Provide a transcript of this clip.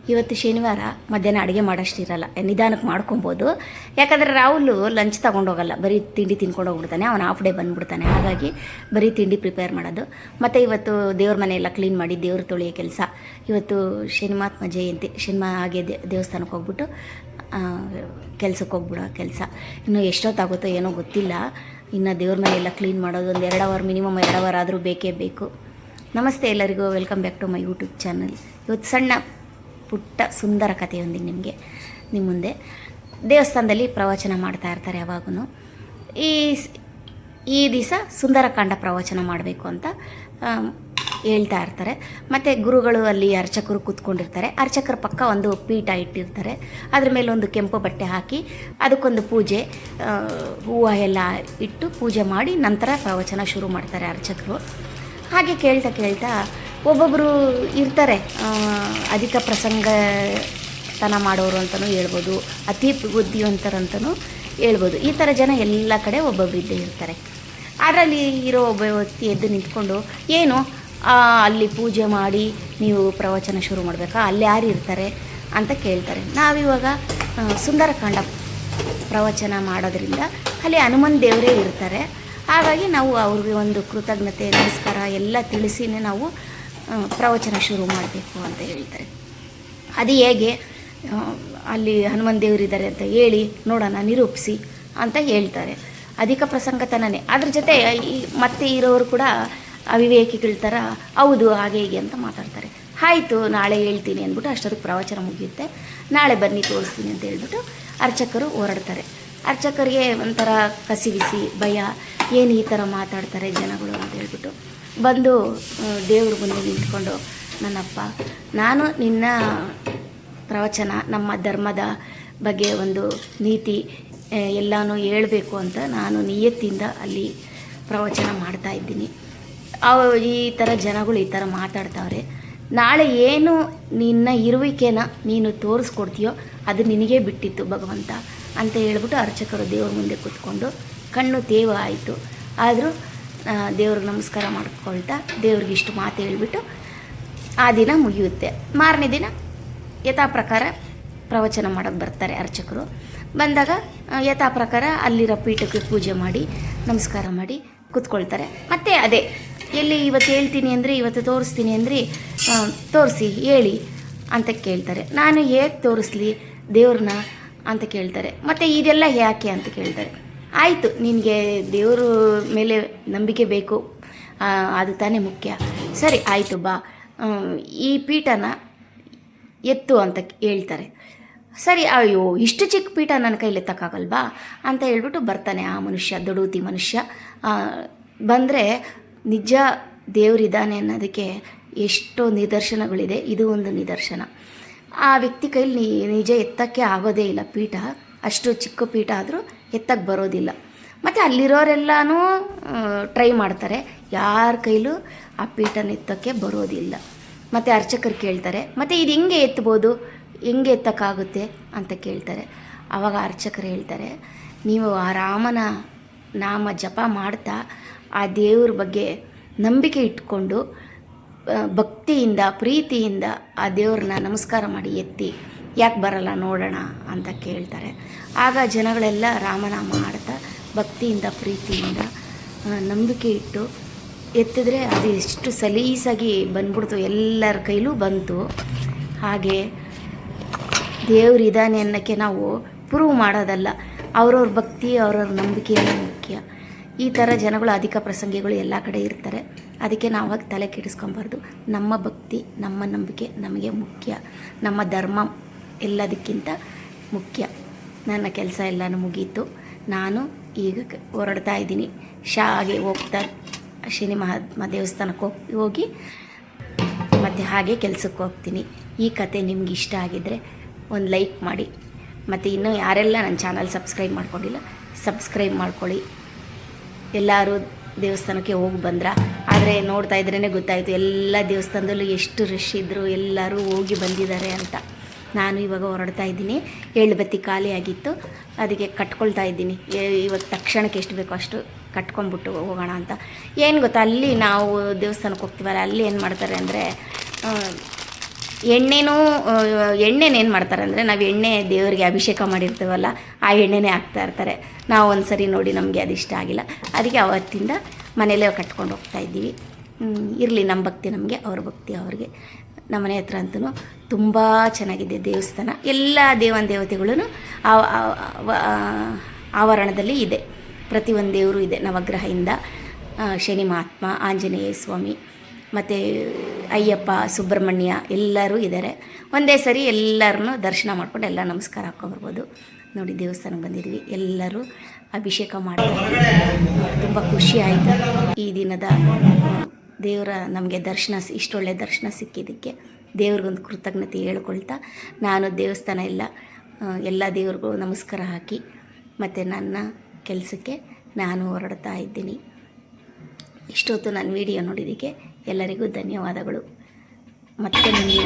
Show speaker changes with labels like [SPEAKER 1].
[SPEAKER 1] ಇವತ್ತು ಶನಿವಾರ ಮಧ್ಯಾಹ್ನ ಅಡುಗೆ ಮಾಡೋಷ್ಟಿರಲ್ಲ, ನಿಧಾನಕ್ಕೆ ಮಾಡ್ಕೊಬೋದು. ಯಾಕಂದರೆ ರಾಹುಲು ಲಂಚ್ ತೊಗೊಂಡೋಗಲ್ಲ, ಬರೀ ತಿಂಡಿ ತಿನ್ಕೊಂಡು ಹೋಗ್ಬಿಡ್ತಾನೆ. ಅವನು ಹಾಫ್ ಡೇ ಬಂದುಬಿಡ್ತಾನೆ, ಹಾಗಾಗಿ ಬರೀ ತಿಂಡಿ ಪ್ರಿಪೇರ್ ಮಾಡೋದು. ಮತ್ತು ಇವತ್ತು ದೇವ್ರ ಮನೆಯೆಲ್ಲ ಕ್ಲೀನ್ ಮಾಡಿ ದೇವ್ರ ತೊಳೆಯೋ ಕೆಲಸ. ಇವತ್ತು ಶನಿಮಾತ್ಮ ಜಯಂತಿ, ಹಾಗೆ ದೇವಸ್ಥಾನಕ್ಕೆ ಹೋಗ್ಬಿಟ್ಟು ಕೆಲ್ಸಕ್ಕೆ ಹೋಗ್ಬಿಡೋ ಕೆಲಸ. ಇನ್ನು ಎಷ್ಟೊತ್ತಾಗುತ್ತೋ ಏನೋ ಗೊತ್ತಿಲ್ಲ. ಇನ್ನು ದೇವ್ರ ಮನೆಯೆಲ್ಲ ಕ್ಲೀನ್ ಮಾಡೋದು ಒಂದು 2 ಅವರ್, ಮಿನಿಮಮ್ 2 ಅವರ್ ಆದರೂ ಬೇಕೇ ಬೇಕು. ನಮಸ್ತೆ ಎಲ್ಲರಿಗೂ, welcome back to my YouTube channel. ಇವತ್ತು ಸಣ್ಣ ಪುಟ್ಟ ಸುಂದರ ಕಥೆಯೊಂದಿಗೆ ನಿಮ್ಮ ಮುಂದೆ. ದೇವಸ್ಥಾನದಲ್ಲಿ ಪ್ರವಚನ ಮಾಡ್ತಾ ಇರ್ತಾರೆ ಯಾವಾಗೂ. ಈ ದಿವಸ ಸುಂದರಕಾಂಡ ಪ್ರವಚನ ಮಾಡಬೇಕು ಅಂತ ಹೇಳ್ತಾ ಇರ್ತಾರೆ. ಮತ್ತು ಗುರುಗಳು ಅಲ್ಲಿ ಅರ್ಚಕರು ಕೂತ್ಕೊಂಡಿರ್ತಾರೆ. ಅರ್ಚಕರ ಪಕ್ಕ ಒಂದು ಪೀಠ ಇಟ್ಟಿರ್ತಾರೆ. ಅದ್ರ ಮೇಲೆ ಒಂದು ಕೆಂಪು ಬಟ್ಟೆ ಹಾಕಿ ಅದಕ್ಕೊಂದು ಪೂಜೆ, ಹೂವು ಎಲ್ಲ ಇಟ್ಟು ಪೂಜೆ ಮಾಡಿ ನಂತರ ಪ್ರವಚನ ಶುರು ಮಾಡ್ತಾರೆ ಅರ್ಚಕರು. ಹಾಗೆ ಕೇಳ್ತಾ ಒಬ್ಬೊಬ್ಬರು ಇರ್ತಾರೆ, ಅಧಿಕ ಪ್ರಸಂಗತನ ಮಾಡೋರು ಅಂತಲೂ ಹೇಳ್ಬೋದು, ಅತಿ ಬುದ್ಧಿವಂತರಂತಲೂ ಹೇಳ್ಬೋದು. ಈ ಥರ ಜನ ಎಲ್ಲ ಕಡೆ ಒಬ್ಬೊಬ್ರು ಇದ್ದೇ ಇರ್ತಾರೆ. ಅದರಲ್ಲಿ ಇರೋ ಒಬ್ಬ ವ್ಯಕ್ತಿ ಎದ್ದು ನಿಂತ್ಕೊಂಡು, ಏನು ಅಲ್ಲಿ ಪೂಜೆ ಮಾಡಿ ನೀವು ಪ್ರವಚನ ಶುರು ಮಾಡಬೇಕಾ, ಅಲ್ಲಿ ಯಾರು ಇರ್ತಾರೆ ಅಂತ ಕೇಳ್ತಾರೆ. ನಾವಿವಾಗ ಸುಂದರಕಾಂಡ ಪ್ರವಚನ ಮಾಡೋದ್ರಿಂದ ಅಲ್ಲಿ ಹನುಮನ್ ದೇವರೇ ಇರ್ತಾರೆ. ಹಾಗಾಗಿ ನಾವು ಅವ್ರಿಗೆ ಒಂದು ಕೃತಜ್ಞತೆ, ನಮಸ್ಕಾರ ಎಲ್ಲ ತಿಳಿಸಿನೇ ನಾವು ಪ್ರವಚನ ಶುರು ಮಾಡಬೇಕು ಅಂತ ಹೇಳ್ತಾರೆ. ಅದು ಹೇಗೆ, ಅಲ್ಲಿ ಹನುಮನ್ ದೇವರಿದ್ದಾರೆ ಅಂತ ಹೇಳಿ ನೋಡೋಣ, ನಿರೂಪಿಸಿ ಅಂತ ಹೇಳ್ತಾರೆ. ಅಧಿಕ ಪ್ರಸಂಗತನೇ. ಅದ್ರ ಜೊತೆ ಮತ್ತೆ ಇರೋರು ಕೂಡ ಅವಿವೇಕಿಗಳ ಥರ ಹೌದು ಹಾಗೆ ಹೀಗೆ ಅಂತ ಮಾತಾಡ್ತಾರೆ. ಆಯಿತು ನಾಳೆ ಹೇಳ್ತೀನಿ ಅಂದ್ಬಿಟ್ಟು ಅಷ್ಟೊತ್ತಿಗೆ ಪ್ರವಚನ ಮುಗಿಯುತ್ತೆ. ನಾಳೆ ಬನ್ನಿ ತೋರಿಸ್ತೀನಿ ಅಂತ ಹೇಳ್ಬಿಟ್ಟು ಅರ್ಚಕರು ಹೊರಡ್ತಾರೆ. ಅರ್ಚಕರಿಗೆ ಒಂಥರ ಕಸಿವಿಸಿ ಭಯ, ಏನು ಈ ಥರ ಮಾತಾಡ್ತಾರೆ ಜನಗಳು ಅಂತ ಹೇಳ್ಬಿಟ್ಟು ಬಂದು ದೇವ್ರ ಮುಂದೆ ನಿಂತ್ಕೊಂಡು, ನನ್ನಪ್ಪ, ನಾನು ನಿನ್ನ ಪ್ರವಚನ ನಮ್ಮ ಧರ್ಮದ ಬಗ್ಗೆ ಒಂದು ನೀತಿ ಎಲ್ಲನೂ ಹೇಳಬೇಕು ಅಂತ ನಾನು ನಿಯತ್ತಿಂದ ಅಲ್ಲಿ ಪ್ರವಚನ ಮಾಡ್ತಾ ಇದ್ದೀನಿ. ಈ ಥರ ಜನಗಳು ಈ ಥರ ಮಾತಾಡ್ತಾವ್ರೆ. ನಾಳೆ ಏನು ನಿನ್ನ ಇರುವಿಕೆನ ನೀನು ತೋರಿಸ್ಕೊಡ್ತೀಯೋ ಅದು ನಿನಗೇ ಬಿಟ್ಟಿತ್ತು ಭಗವಂತ ಅಂತ ಹೇಳ್ಬಿಟ್ಟು ಅರ್ಚಕರು ದೇವ್ರ ಮುಂದೆ ಕೂತ್ಕೊಂಡು ಕಣ್ಣು ತೇವ ಆಯಿತು. ಆದರೂ ದೇವ್ರಿಗೆ ನಮಸ್ಕಾರ ಮಾಡ್ಕೊಳ್ತಾ ದೇವ್ರಿಗೆ ಇಷ್ಟು ಮಾತು ಹೇಳ್ಬಿಟ್ಟು ಆ ದಿನ ಮುಗಿಯುತ್ತೆ. ಮಾರನೇ ದಿನ ಯಥಾ ಪ್ರಕಾರ ಪ್ರವಚನ ಮಾಡೋಕ್ಕೆ ಬರ್ತಾರೆ ಅರ್ಚಕರು. ಬಂದಾಗ ಯಥಾ ಪ್ರಕಾರ ಅಲ್ಲಿರೋ ಪೀಠಕ್ಕೆ ಪೂಜೆ ಮಾಡಿ ನಮಸ್ಕಾರ ಮಾಡಿ ಕೂತ್ಕೊಳ್ತಾರೆ. ಮತ್ತು ಅದೇ ಎಲ್ಲಿ ಇವತ್ತು ಹೇಳ್ತೀನಿ ಅಂದರೆ, ಇವತ್ತು ತೋರಿಸ್ತೀನಿ ಅಂದರೆ ತೋರಿಸಿ ಹೇಳಿ ಅಂತ ಕೇಳ್ತಾರೆ. ನಾನು ಹೇಗೆ ತೋರಿಸ್ಲಿ ದೇವ್ರನ್ನ ಅಂತ ಕೇಳ್ತಾರೆ. ಮತ್ತು ಇದೆಲ್ಲ ಯಾಕೆ ಅಂತ ಕೇಳ್ತಾರೆ. ಆಯಿತು, ನಿನಗೆ ದೇವ್ರ ಮೇಲೆ ನಂಬಿಕೆ ಬೇಕು, ಅದು ತಾನೇ ಮುಖ್ಯ. ಸರಿ ಆಯಿತು ಬಾ, ಈ ಪೀಠನ ಎತ್ತು ಅಂತ ಹೇಳ್ತಾರೆ. ಸರಿ, ಅಯ್ಯೋ ಇಷ್ಟು ಚಿಕ್ಕ ಪೀಠ ನನ್ನ ಕೈಲಿ ಎತ್ತಕ್ಕಾಗಲ್ವಾ ಅಂತ ಹೇಳ್ಬಿಟ್ಟು ಬರ್ತಾನೆ ಆ ಮನುಷ್ಯ, ದೊಡೂತಿ ಮನುಷ್ಯ. ಬಂದರೆ ನಿಜ ದೇವರಿದ್ದಾನೆ ಅನ್ನೋದಕ್ಕೆ ಎಷ್ಟೋ ನಿದರ್ಶನಗಳಿದೆ. ಇದು ಒಂದು ನಿದರ್ಶನ. ಆ ವ್ಯಕ್ತಿ ಕೈಲಿ ನಿಜ ಎತ್ತಕ್ಕೆ ಆಗೋದೇ ಇಲ್ಲ ಪೀಠ, ಅಷ್ಟು ಚಿಕ್ಕ ಪೀಠ ಆದರೂ ಎತ್ತಕ್ಕೆ ಬರೋದಿಲ್ಲ. ಮತ್ತು ಅಲ್ಲಿರೋರೆಲ್ಲನೂ ಟ್ರೈ ಮಾಡ್ತಾರೆ, ಯಾರ ಕೈಲೂ ಆ ಪೀಠನ ಎತ್ತಕ್ಕೆ ಬರೋದಿಲ್ಲ. ಮತ್ತು ಅರ್ಚಕರು ಕೇಳ್ತಾರೆ, ಮತ್ತು ಇದು ಹೆಂಗೆ ಎತ್ಬೋದು, ಹೆಂಗೆ ಎತ್ತಕ್ಕಾಗುತ್ತೆ ಅಂತ ಕೇಳ್ತಾರೆ. ಆವಾಗ ಅರ್ಚಕರು ಹೇಳ್ತಾರೆ, ನೀವು ಆ ರಾಮನ ನಾಮ ಜಪ ಮಾಡ್ತಾ ಆ ದೇವ್ರ ಬಗ್ಗೆ ನಂಬಿಕೆ ಇಟ್ಕೊಂಡು ಭಕ್ತಿಯಿಂದ ಪ್ರೀತಿಯಿಂದ ಆ ದೇವ್ರನ್ನ ನಮಸ್ಕಾರ ಮಾಡಿ ಎತ್ತಿ, ಯಾಕೆ ಬರಲ್ಲ ನೋಡೋಣ ಅಂತ ಕೇಳ್ತಾರೆ. ಆಗ ಜನಗಳೆಲ್ಲ ರಾಮನಾಮ ಮಾಡ್ತಾ ಭಕ್ತಿಯಿಂದ ಪ್ರೀತಿಯಿಂದ ನಂಬಿಕೆ ಇಟ್ಟು ಎತ್ತಿದ್ರೆ ಅದು ಎಷ್ಟು ಸಲೀಸಾಗಿ ಬಂದ್ಬಿಡ್ತು, ಎಲ್ಲರ ಕೈಲೂ ಬಂತು. ಹಾಗೆ ದೇವ್ರಿದ್ದಾನೆ ಅನ್ನೋಕ್ಕೆ ನಾವು ಪ್ರೂವ್ ಮಾಡೋದಲ್ಲ, ಅವ್ರವ್ರ ಭಕ್ತಿ ಅವ್ರವ್ರ ನಂಬಿಕೆಯೇ ಮುಖ್ಯ. ಈ ಥರ ಜನಗಳು ಅಧಿಕ ಪ್ರಸಂಗಿಗಳು ಎಲ್ಲ ಕಡೆ ಇರ್ತಾರೆ. ಅದಕ್ಕೆ ನಾವಾಗಿ ತಲೆ ಕೆಡಿಸ್ಕೊಬಾರ್ದು. ನಮ್ಮ ಭಕ್ತಿ ನಮ್ಮ ನಂಬಿಕೆ ನಮಗೆ ಮುಖ್ಯ, ನಮ್ಮ ಧರ್ಮ ಎಲ್ಲದಕ್ಕಿಂತ ಮುಖ್ಯ. ನನ್ನ ಕೆಲಸ ಎಲ್ಲನೂ ಮುಗೀತು, ನಾನು ಈಗ ಹೊರಡ್ತಾ ಇದ್ದೀನಿ. ಹಾಗೆ ಹೋಗ್ತಾ ಶನಿ ಮಹಾತ್ಮ ದೇವಸ್ಥಾನಕ್ಕೆ ಹೋಗಿ ಮತ್ತು ಹಾಗೆ ಕೆಲಸಕ್ಕೆ ಹೋಗ್ತೀನಿ. ಈ ಕತೆ ನಿಮ್ಗೆ ಇಷ್ಟ ಆಗಿದ್ದರೆ ಒಂದು ಲೈಕ್ ಮಾಡಿ. ಮತ್ತು ಇನ್ನೂ ಯಾರೆಲ್ಲ ನನ್ನ ಚಾನಲ್ ಸಬ್ಸ್ಕ್ರೈಬ್ ಮಾಡ್ಕೊಂಡಿಲ್ಲ ಸಬ್ಸ್ಕ್ರೈಬ್ ಮಾಡ್ಕೊಳ್ಳಿ. ಎಲ್ಲರೂ ದೇವಸ್ಥಾನಕ್ಕೆ ಹೋಗಿ ಬಂದ್ರ, ಆದರೆ ನೋಡ್ತಾ ಇದ್ರೇ ಗೊತ್ತಾಯಿತು ಎಲ್ಲ ದೇವಸ್ಥಾನದಲ್ಲೂ ಎಷ್ಟು ರಶ್ ಇದ್ದರು, ಎಲ್ಲರೂ ಹೋಗಿ ಬಂದಿದ್ದಾರೆ ಅಂತ. ನಾನು ಇವಾಗ ಹೊರಡ್ತಾ ಇದ್ದೀನಿ. ಎಳ್ಳು ಬತ್ತಿ ಖಾಲಿ ಆಗಿತ್ತು, ಅದಕ್ಕೆ ಕಟ್ಕೊಳ್ತಾ ಇದ್ದೀನಿ. ಇವಾಗ ತಕ್ಷಣಕ್ಕೆ ಎಷ್ಟು ಬೇಕೋ ಅಷ್ಟು ಕಟ್ಕೊಂಡ್ಬಿಟ್ಟು ಹೋಗೋಣ ಅಂತ. ಏನು ಗೊತ್ತಾ, ಅಲ್ಲಿ ನಾವು ದೇವಸ್ಥಾನಕ್ಕೆ ಹೋಗ್ತೀವಲ್ಲ, ಅಲ್ಲಿ ಏನು ಮಾಡ್ತಾರೆ ಅಂದರೆ ಎಣ್ಣೆನೇನು ಮಾಡ್ತಾರೆ ಅಂದರೆ, ನಾವು ಎಣ್ಣೆ ದೇವರಿಗೆ ಅಭಿಷೇಕ ಮಾಡಿರ್ತೀವಲ್ಲ, ಆ ಎಣ್ಣೆನೇ ಹಾಕ್ತಾ ಇರ್ತಾರೆ. ನಾವು ಒಂದು ಸರಿ ನೋಡಿ ನಮಗೆ ಅದು ಇಷ್ಟ ಆಗಿಲ್ಲ, ಅದಕ್ಕೆ ಅವತ್ತಿಂದ ಮನೇಲೇ ಕಟ್ಕೊಂಡು ಹೋಗ್ತಾ ಇದ್ದೀವಿ. ಇರಲಿ, ನಮ್ಮ ಭಕ್ತಿ ನಮಗೆ, ಅವ್ರ ಭಕ್ತಿ ಅವ್ರಿಗೆ. ನಮ್ಮ ಮನೆ ಹತ್ರ ಅಂತೂ ತುಂಬ ಚೆನ್ನಾಗಿದೆ ದೇವಸ್ಥಾನ. ಎಲ್ಲ ದೇವತೆಗಳೂ ಆವರಣದಲ್ಲಿ ಇದೆ. ಪ್ರತಿಯೊಂದು ದೇವರು ಇದೆ. ನವಗ್ರಹದಿಂದ ಶನಿ ಮಹಾತ್ಮ, ಆಂಜನೇಯ ಸ್ವಾಮಿ, ಮತ್ತು ಅಯ್ಯಪ್ಪ, ಸುಬ್ರಹ್ಮಣ್ಯ ಎಲ್ಲರೂ ಇದ್ದಾರೆ. ಒಂದೇ ಸರಿ ಎಲ್ಲರನ್ನೂ ದರ್ಶನ ಮಾಡ್ಕೊಂಡು ಎಲ್ಲ ನಮಸ್ಕಾರ ಹಾಕ್ಕೊಂಬರ್ಬೋದು. ನೋಡಿ, ದೇವಸ್ಥಾನಕ್ಕೆ ಬಂದಿದ್ವಿ, ಎಲ್ಲರೂ ಅಭಿಷೇಕ ಮಾಡ್ತಾರೆ. ತುಂಬ ಖುಷಿ ಆಯಿತು ಈ ದಿನದ ದೇವರ ನಮಗೆ ದರ್ಶನ, ಇಷ್ಟೊಳ್ಳೆ ದರ್ಶನ ಸಿಕ್ಕಿದ್ದಕ್ಕೆ ದೇವ್ರಿಗೊಂದು ಕೃತಜ್ಞತೆ ಹೇಳ್ಕೊಳ್ತಾ, ನಾನು ದೇವಸ್ಥಾನ ಎಲ್ಲ ದೇವ್ರಿಗೂ ನಮಸ್ಕಾರ ಹಾಕಿ ಮತ್ತು ನನ್ನ ಕೆಲಸಕ್ಕೆ ನಾನು ಹೊರಡ್ತಾ ಇದ್ದೀನಿ. ಇಷ್ಟೊತ್ತು ನನ್ನ ವಿಡಿಯೋ ನೋಡಿದ್ದಕ್ಕೆ ಎಲ್ಲರಿಗೂ ಧನ್ಯವಾದಗಳು. ಮತ್ತೆ ಮುಂದಿನ